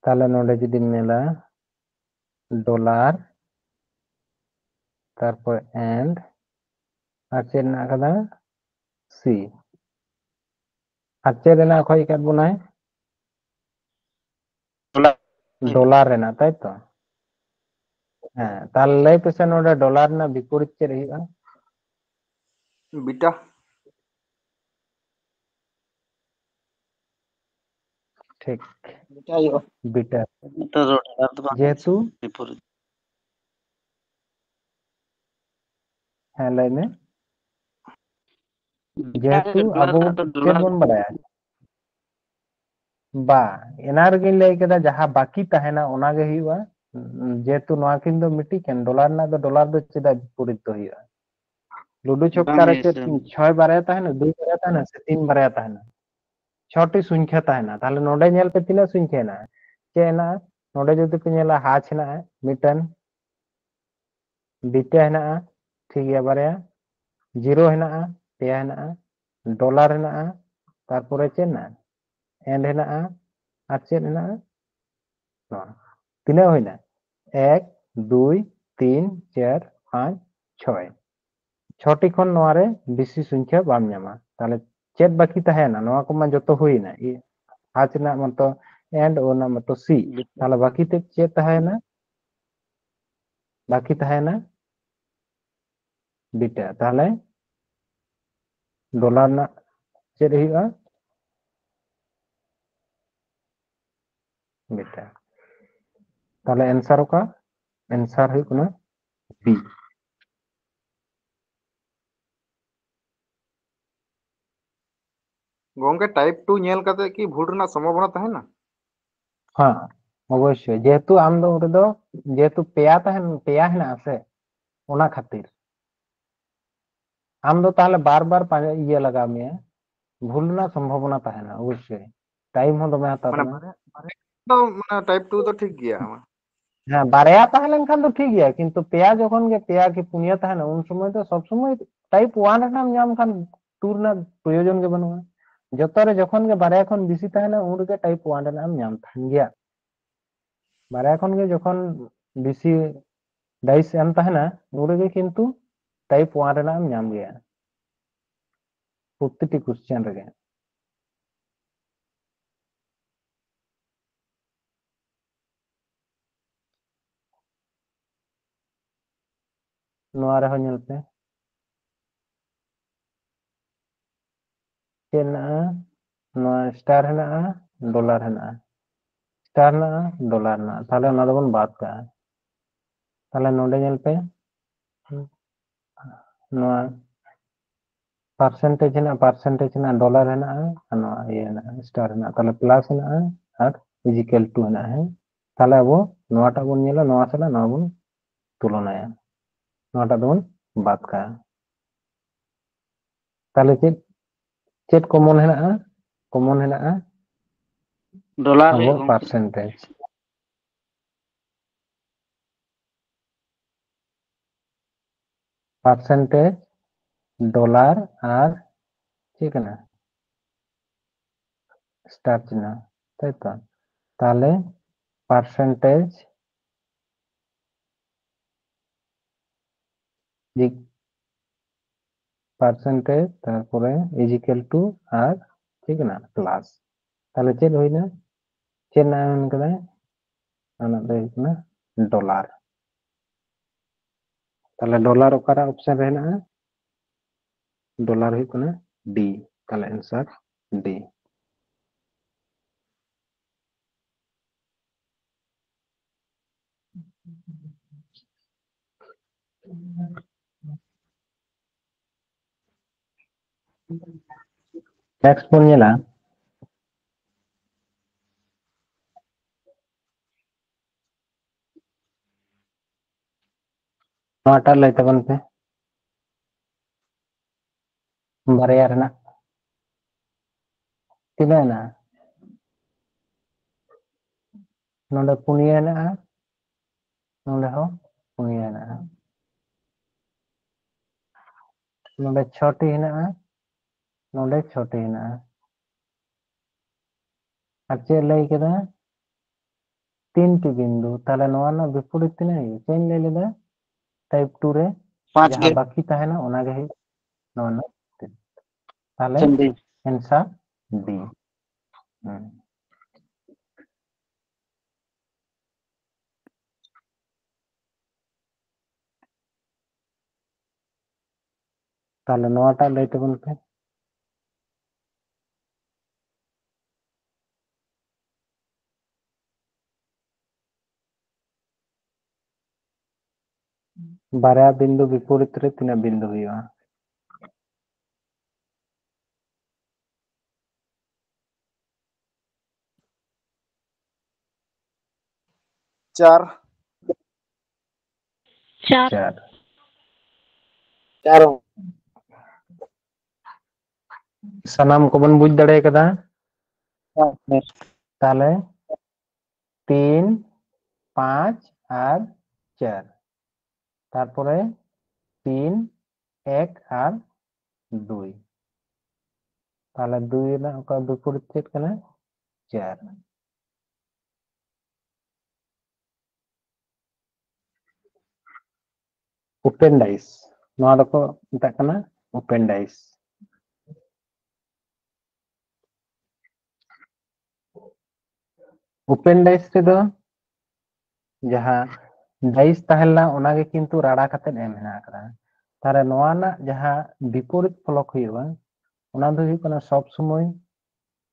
তাহলে নোডে যদি মেলা ডলার তারপর এন্ড আর চেন না কাদা সি আর চেন না খই কাট বনাই ডলার রেনা তাই তো হ্যাঁ তাহলে লই পেছে নোডে ডলার না বিপরীত চে রহিবা बीटा ঠিক এটা ইয়ো বিটা तो रोड तो बांग যেহেতু विपरीत হ্যাঁ লাই মে बीटा যেহেতু डॉलर আবো तो চেন डॉलर বন বাড়ায় বা এনার গিন লাই কেদা যাহা বাকি তাহেনা ওনা গে হইবা যেহেতু নোয়া কিন্তু মিটি কেন ডলার না তো ডলার দো চেদা বিপরীত তো হইবা लूडो छक्का रे बांग 6 बारे ताहेना 2 बारे ताहेना से 3 बारे ताहेना 6टी संख्या ताहेना ताहले नोडे नेल पे तिना संख्या ना चेना नोडे जदि पे नेला हाच ना मिटन बीटा हेना ठीक गया बारे जीरो हेना पे हेना डॉलर हेना तारपरे चेना एंड हेना আর চেন হেনা তিনা হইনা 1 2 3 4 5 6 ছটি খন নোয়ারে বেশি সংখ্যা বাম ñama তাহলে চেত বাকি তাহেনা নোয়া কমা যত হইনা হাচ না মতো এন্ড ও না মতো সি তাহলে বাকি তে চেত তাহেনা বাকি তাহেনা বিটা তাহলে ডলার না চেত হইবা বিটা তাহলে आंसर का आंसर है कोना बी गोंगे टाइप 2 नेल काते की भूल रना संभावना तहेना हाँ अवश्य जेहेतु आम दो उरे दो जेहेतु पेया तहन पेया है ना से ओना खातिर आम दो ताहले बार बार ये लगा में भूल ना संभावना तहना अवश्य टाइम हो दमे हाता माने तमा तो माने टाइप 2 तो ठीक गया हाँ बारया ताहलेन खान तो ठीक गया किंतु पेया जखन गे पेया की पुनिया तहना उन समय तो सब समय टाइप 1 नाम नाम खान टू रना प्रयोजन के बनवा जतो रे जखन के बारया खन बेसी ताहेना उन रे टाइप 1 रे नाम नाम थान गया बारया खन के जखन बेसी डाइस एम ताहेना उन रे किंतु टाइप 1 रे नाम नाम गया प्रत्येकटी क्वेश्चन रे नोआ रे हो नेल पे चेना नोआ स्टार है डॉलर है स्टार ना डॉलर ना ताले ना दोबन बात का ताले नोडे नेल पे नोआ परसेंटेज है डॉलर है नोआ ये ना स्टार है ताले प्लस है और इजिकल टू है ताले वो नोआटा बन नेला नोआ सला नोआ बन तुलनाया नोआटा दोबन बात का ताले चेट कॉमन है डॉलर अब रे गंके परसेंटेज डॉलर और ठीक है ना स्टार चिन्ह ताई तो ताले परसेंटेज तारपरे इजिकल टू और ठीक है ना प्लस ताले चेट होइना चेट ना एम कदा ana do hukna डॉलर ताले डॉलर ओकारा ऑप्शन रे ना डॉलर हुकना डी ताले आंसर डी नेक्स्ट बन नेला नोटा लय तबन पे बारया रेना तिना ना नोडे पुनिया ना नोडे हो पुनिया ना नोडे छोटी है ना नोडे छोटी है ना अच्छे लय केदा तीन टी बिंदु ताले नोआ ना विपरीत तिना चेंज ले लेदा टाइप 2 रे 5 जहां गे बाकी ताहेना ओना गे नोआ ना ताले चंदी आंसर डी ताले नोआटा लय तबन पे बारया बिंदु विपरीत रे तीना बिंदु हुआ 4 चार चारों सनाम को बन बुझ दड़े कदा ताले 3 5 और 4 तारपरे 3 1 और 2 ताले 2 ना ओका विपरीत चेत कना 4 ओपन डाइस नोआ दको मता कना ओपन डाइस ओपन डाइस रे दो जहां डाइस ताहेला ओना गे किंतु राडा कते एम हेना करा तारे नोआ ना जहां विपरीत फलक हुआ ओना दो हुई कना सब समय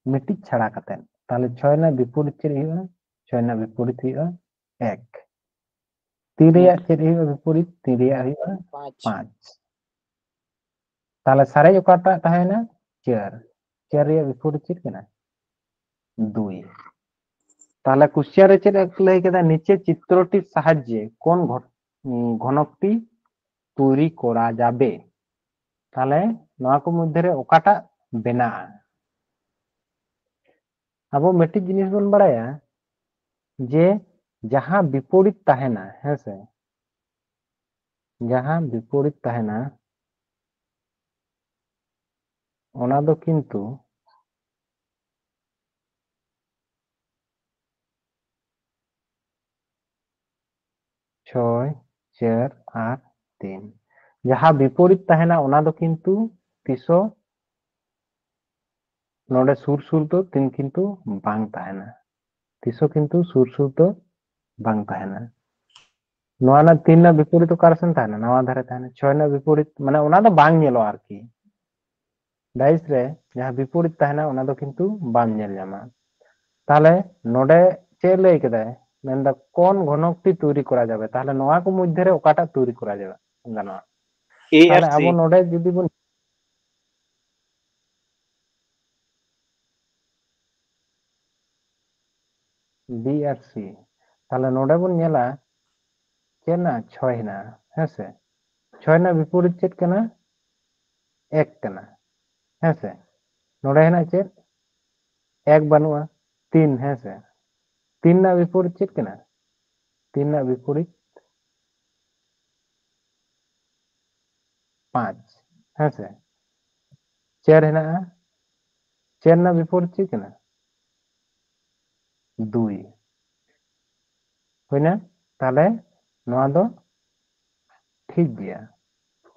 मिट्टी छाड़ा कते ताले 6 ना विपरीत चेर हुआ 6 ना विपरीत हुआ 1 3 रे चेर हुआ विपरीत 3 रे हुआ 5 ताले सारे ओकाटा ताहेना 4 4 रे विपरीत चेर कना 2 ताले क्वेश्चन रे चेक लय केदा नीचे चित्रटी साहाज्ये कोन घनकटी तैरी करा जाबे ताले नोआ को मध्य रे ओकाटा बेना अब मिट्टी जिनिस बन बड़ाया जे जहां विपरीत ताहेना है से जहां विपरीत ताहेना ᱚᱱᱟ ᱫᱚ ᱠᱤᱱᱛᱩ ᱪᱷᱚᱭ 4 আর 3 যাহা বিপরীত তাহেনা ওনা দো কিন্তু তিসো নোডে সুর সুর তো তিন কিন্তু বাং তাহেনা তিসো কিন্তু সুর সুর তো বাং তাহেনা নোয়া না 3 না বিপরীত কার সেন তাহেনা নवा ধারে তাহেনা 6 না বিপরীত মানে ওনা দো বাং নেলো আর কি ডাইস রে যাহা বিপরীত তাহেনা ওনা দো কিন্তু বাং নেল জামা তাহলে নোডে চে লই কেদায় মেনদা কোন ঘনকটি তৈরি করা যাবে তাহলে নোয়া কো মধ্যে রে ওকাটা তৈরি করা যাবে গানোয়া A আর তাহলে C আবো নোডে যদি বন বি আর সি তাহলে নোডে বন নেলা চেনা 6 হেনা হেসে 6 না বিপরীত চেত কেনা 1 কেনা হেসে নোডে হেনা চেত 1 বানুয়া 3 হেসে 3 না বিপরীত চেত কেনা 3 না বিপরীত 5 হেসে 4 হেনা 4 না বিপরীত চেত কেনা 2 হইনা তাহলে নোয়া দো ঠিক গিয়া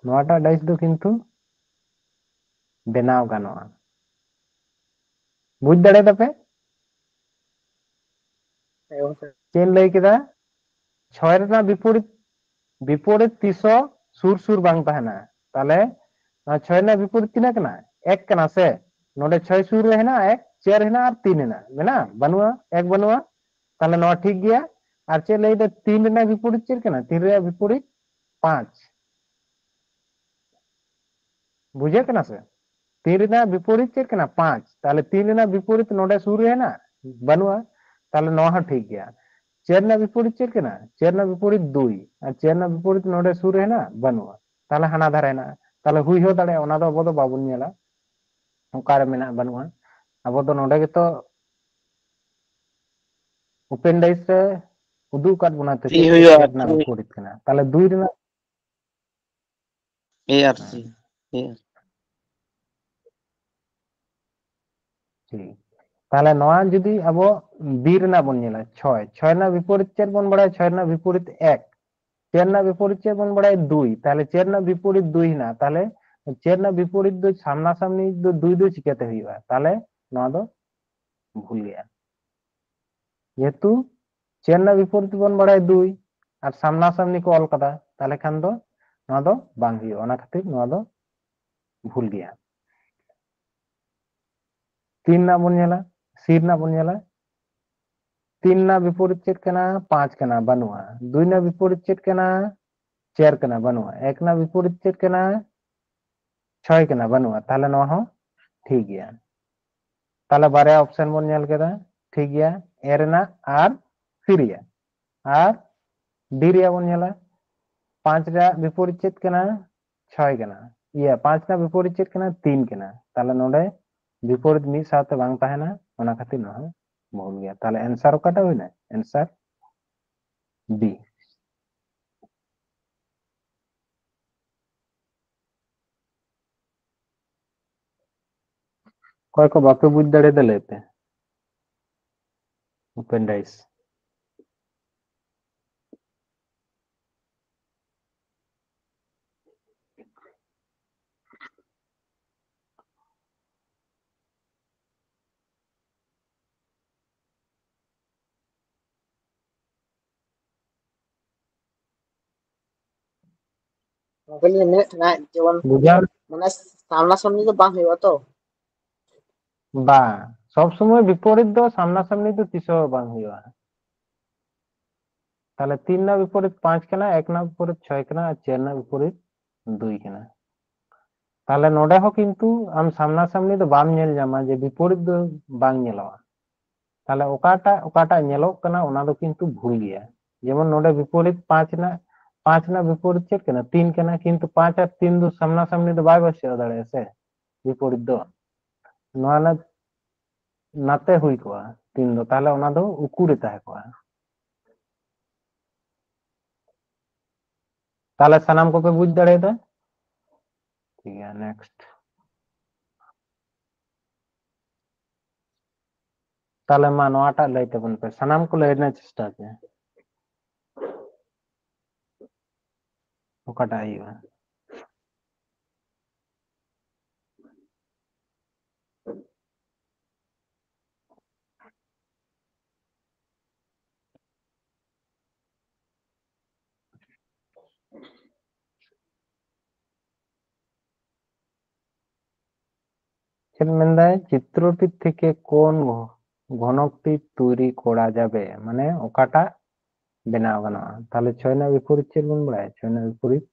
নোয়াটা ডাইস দো কিন্তু বেনাও গানোয়া বুঝ দাড়ে তাপে চেন লই কেদা 6 রেনা বিপরীত বিপরীত তিসো সুর সুর বাং তাহেনা তাহলে 6 না বিপরীত তিনা কেনা 1 কেনা সে নোডে 6 সুর রে হেনা 1 4 হেনা আর 3 হেনা মেনা বানুয়া 1 বানুয়া তাহলে নোয়া ঠিক গিয়া আর চে লই দে 3 রেনা বিপরীত চের কেনা 3 রে বিপরীত 5 বুঝে কেনা সে 3 রেনা বিপরীত চের কেনা 5 তাহলে 3 রেনা বিপরীত নোডে সুর রে হেনা বানুয়া তাহলে নোয়া ঠিক গিয়া 4 না বিপরীত চের কেনা 4 না বিপরীত 2 আর 4 না বিপরীত নোডে সুর রে হেনা বানুয়া তাহলে হানা ধারে না তাহলে হুই হো দাড়ে ওনা দো আবো দো বাবুন নেলা ওকারে মেনা বানুয়া আবো দো নোডে গে তো ওপেন ডাইস রে উদু কাট বনা তো C চেত ᱦᱩᱭᱩᱜᱼᱟ চেত না বিপরীত কেনা তাহলে 2 রেনা A আর C ঠিক তাহলে নোয়া যদি আবো বি রেনা বন নেলা 6 6 না বিপরীত চেত বন বড়ায় 6 না বিপরীত 1 4 না বিপরীত চেত বন বড়ায় 2 তাহলে 4 না বিপরীত 2 না তাহলে 4 না বিপরীত 2 সামনা সামনি 2 2 চিকাতে হইবা তাহলে নোয়া দো ভুল গিয়া যেহেতু 4 না বিপরীত বন বড়ায় 2 আর সামনা সামনি কো অল কাদা তাহলে খান দো নোয়া দো বাং হইও ওনা খাতির নোয়া দো ভুল গিয়া 3 না বন নেলা সির না বন নেলা 3 ना विपरीत चेत केना 5 केना बनुआ 2 ना विपरीत चेत केना 4 केना बनुआ 1 ना विपरीत चेत केना 6 केना बनुआ ताहले नवा हो ठीक गया ताहले बारे ऑप्शन बन नेल केदा ठीक गया ए रेना आर सी रिया आर डी रिया बन नेला 5 रा विपरीत चेत केना 6 केना ये 5 ना विपरीत चेत केना 3 केना ताहले नोडे विपरीत मी साथे बांग ताहेना ओना खातिर न भूल गया ताहले आंसर काटा होइना आंसर बी कोई को बापे बुझ दड़े दे लेते open dice Mungkin ini nah cuman बुझा mana सामना सामनी तो बांग हुआ तो बा सब समय विपरीत दो सामना सामनी तो तीसो बांग हुआ ताहले 3 ना विपरीत 5 केना 1 ना विपरीत 6 केना 4 ना विपरीत 2 केना ताहले नोडे हो किंतु आम सामना सामनी तो बाम नेल जामा जे विपरीत दो बांग नेलवा ताहले ओकाटा नेलोक कना ओना दो किंतु भूल गया जेमन नोडे विपरीत 5 ना विपरीत चेक केना 3 केना किंतु 5 और 3 दो सामना सामनी तो बाय बसे दाड़े से विपरीत दो नोआ ना नाते हुई कोआ 3 दो ताहले ओना दो उकुरे ताहे कोआ ताहले सनाम को पे बुझ दाड़े दा ठीक है नेक्स्ट তাহলে মা নয়াটা লই তাবন পে সানাম কো লই ᱨᱮᱱᱟᱜ চেষ্টা ᱯᱮ ওকাটা ᱦᱩᱭᱩᱜᱼᱟ ᱪᱮᱫ ᱢᱮᱱᱫᱟᱭ চিত্রটি থেকে কোন ঘনকটি তৈরি করা যাবে মানে ওকাটা বেনাও গানোa তাহলে 6 না বিপরীত চেদ বন বাড়ায় 6 না বিপরীত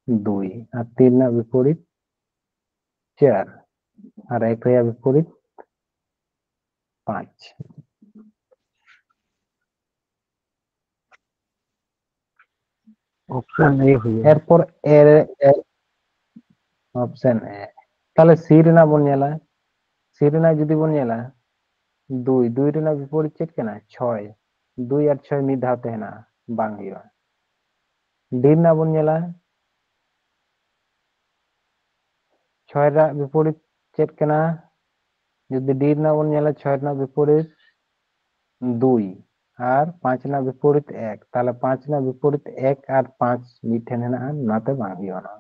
2 আর 3 না বিপরীত 4 আর 1 ᱨᱮᱭᱟᱜ বিপরীত 5 অপশন এ হইয়া এরপর এর অপশন এ তাহলে সি রেনাᱜ বন নেলা সি রেনাগ যদি বন নেলা 2 2 রেনাগ বিপরীত चेद কেনা 6 2 আর 6 মিদ ধাতে হেনা বাং হইয়া ডি রেনাগ বন নেলা 6 ᱨᱮᱱᱟᱜ বিপরীত चेद কেনা যদি ডি রেনাগ বন নেলা 6 রেনাগ বিপরীত 2 আর 5 রেনাগ বিপরীত 1 তাহলে 5 রেনাগ বিপরীত 1 আর 5 মিদ ঠেন হেনা নাতে বাং হইয়া না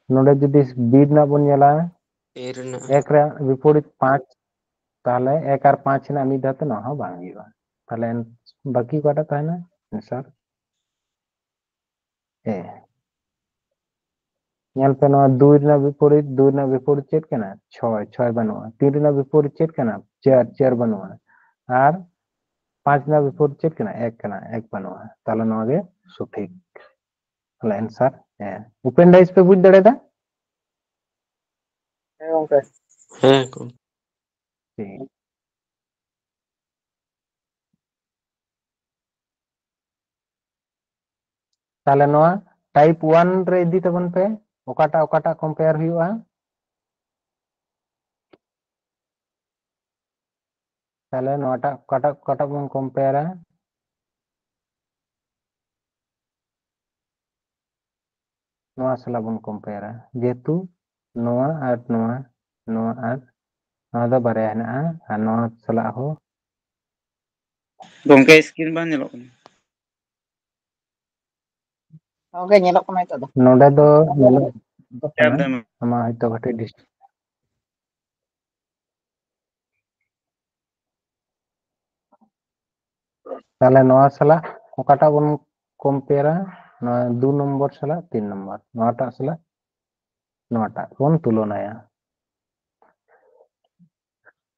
নোডে যদি বি রেনাগ বন নেলা এর না 1 ᱨᱮᱱᱟᱜ বিপরীত 5 তাহলে 1 আর 5 ᱨᱮᱱᱟᱜ মিদ ধাতে না হো বাং হইয়া তাহলে বাকি কটা তাহলে आंसर এ ñel pe नवा 2 ᱨᱮᱱᱟᱜ বিপরীত चेद কেনা 6 6 বানুয়া 3 ᱨᱮᱱᱟᱜ বিপরীত चेद কেনা 4 4 বানুয়া আর 5 ᱨᱮᱱᱟᱜ বিপরীত चेद কেনা 1 কেনা 1 বানুয়া তাহলে নওয়া গে সঠিক তাহলে आंसर হ্যাঁ ওপেন ডাইস पे বুঝ দাঁড়ায়দা ᱦᱮᱸ ᱜᱚᱝᱠᱮ হ্যাঁ কোন ঠিক তাহলে নওয়া টাইপ 1 রে ইদি তাবন पे ওকাটা কম্পেয়ার হুইউआ তাহলে নওয়াটা ওকাটা বন কম্পেয়ারা নওয়া সালা বন কম্পেয়ারা যেহেতু নওয়া আর नवा दो बारे हेनाआ और नवा साला हो गंके स्क्रीन बांग नेलो कना ᱜᱚᱝᱠᱮ ᱧᱮᱞᱚᱜ ᱠᱟᱱᱟ ᱱᱤᱛᱚᱜ ᱫᱚ नोडे दो नेलो टैब कना दे आमा हयतो घटे डिस ताले नवा साला ओकाटा बन कम्पेयरा नवा 2 नंबर साला 3 नंबर नवाटा साला नवाटा बन तुलनाया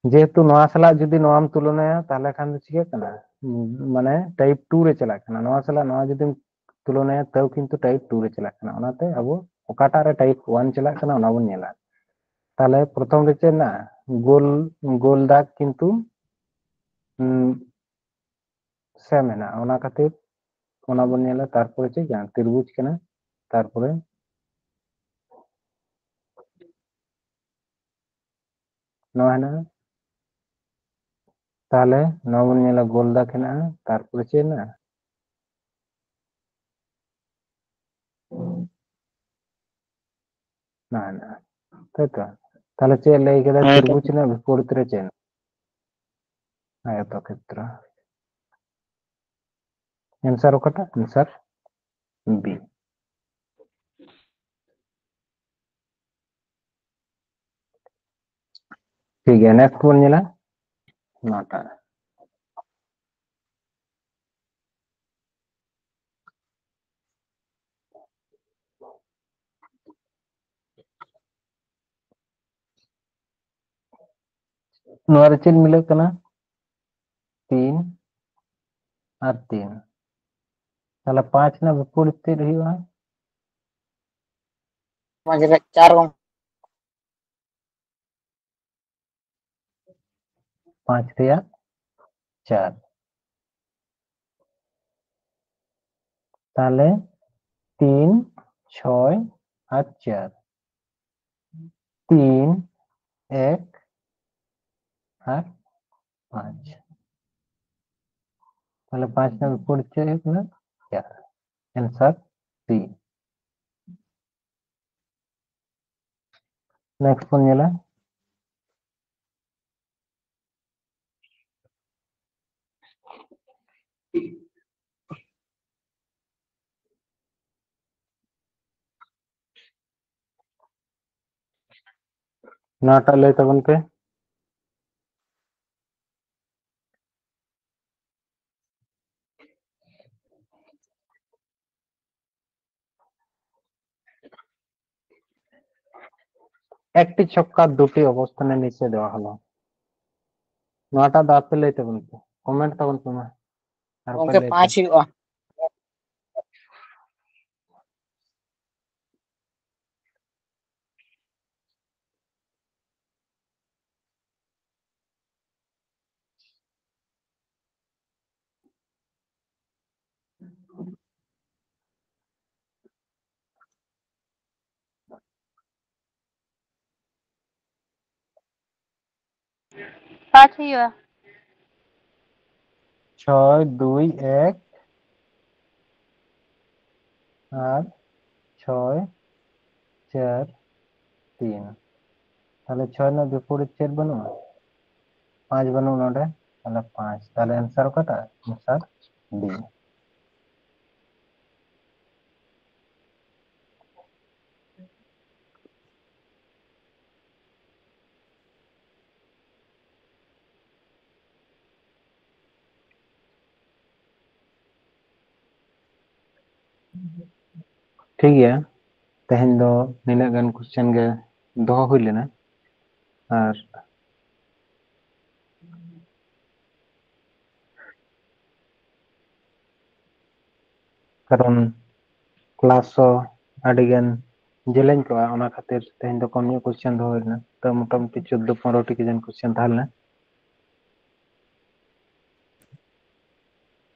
যেহেতু নয়া সালা যদি নয়াম তুলনায়া তাহলে খান চিকে কানা মানে টাইপ 2 রে চালা কানা নয়া সালা নয়া যদি তুলনায়া তাও কিন্তু টাইপ 2 রে চালা কানা ওনাতে আবো ওকাটা রে টাইপ 1 চালা কানা ওনা বন নেলা তাহলে প্রথম রে চে না গোল গোল দাগ কিন্তু সেম है ना ওনা খাতির ওনা বন নেলা তারপরে চে জান ত্রিভুজ কেনা তারপরে নয়া है ना তাহলে নয়া বন নেলা গোল দাগ है ना তারপরে চে না না না তাই তো তাহলে চে লেই কেদা ত্রিভুজ না বিপরীত রে চেন আয়তক্ষেত্র आंसर ওকাটা आंसर बी ठीक है नेक्स्ट बन नेला नोटा नोरा चेन मिले कना 3 और 3 তাহলে 5 না বিপরীত তে রহিবা ᱢᱟᱡᱷᱮ ᱨᱮ 4 ᱜᱚᱝᱠᱮ 5 ᱨᱮᱭᱟᱜ 4 তাহলে 3 6 আর 4 3 1 আর 5 তাহলে 5 না বিপরীত তে রহিবা 4 आंसर सी नेक्स्ट बन नेला ᱱᱚᱣᱟᱴᱟᱜ ᱞᱟᱹᱭ ᱛᱟᱵᱚᱱ ᱯᱮ একটি ছক্কার দুটি অবস্থানে নিচে দেওয়া হলো নয়টা দাঁত পেলে তখন কমেন্ট তখন তোমার আর গᱚᱝᱠᱮ 5 ᱦᱩᱭᱩᱜᱼᱟ पाँच हुआ 6 2 1 আর 6 4 3 তাহলে 6 না বিপরীত 4 বানুয়া 5 বানুয়া নডে তাহলে 5 তাহলে आंसर কটা आंसर ডি ठीक है तेहन दो निना गान क्वेश्चन गे दोहो हुई लेना और कारण क्लास अडिगन जेलेन को ओना खातिर तेहन दो कम क्वेश्चन दोहो हुई लेना तो मोटामुटी 14-15 टी जन क्वेश्चन थालना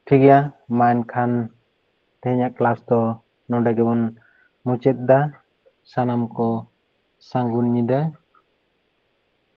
ठीक है मान खान तेहन क्लास तो नोडे गेबन मुचेद दा सानाम को सांगुन निदा